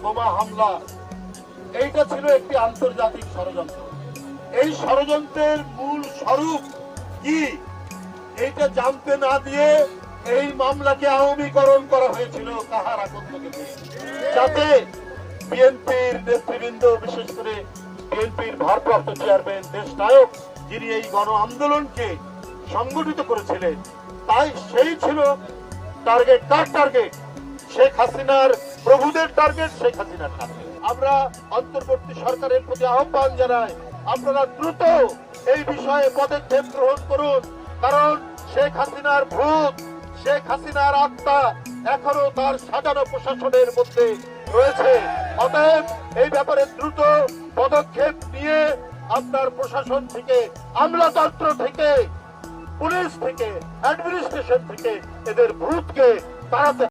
বোমা হামলা, এইটা ছিল একটি আন্তর্জাতিক ষড়যন্ত্র। এই ষড়যন্ত্রের মূল স্বরূপ কি এইটা জানতে না দিয়ে এই মামলাকে আওয়ামীকরণ করা হয়েছিল কাহারা কোত্থেকে, যাতে বিএনপির নেতৃবৃন্দ, বিশেষ করে বিএনপির ভারপ্রাপ্ত চেয়ারম্যান, দেশ নায়ক, যিনি এই গণ আন্দোলনকে সংগঠিত করেছিলেন, তাই সেই ছিল টার্গেট। কার টার্গেট? শেখ হাসিনার প্রভুদের টার্গেট, শেখ হাসিনার টার্গেট। আমরা অন্তর্বর্তী সরকারের প্রতি আহ্বান জানাই, আপনারা দ্রুত এই বিষয়ে পদক্ষেপ গ্রহণ করুন, কারণ শেখ হাসিনার ভূত, শেখ হাসিনার আত্মা এখনো তার সাজানো প্রশাসনের মধ্যে রয়েছে। অতএব এই ব্যাপারে দ্রুত পদক্ষেপ নিয়ে আপনার প্রশাসন থেকে, আমলাতন্ত্র থেকে, পুলিশ থেকে, অ্যাডমিনিস্ট্রেশন থেকে এদের ভূতকে তাড়াতে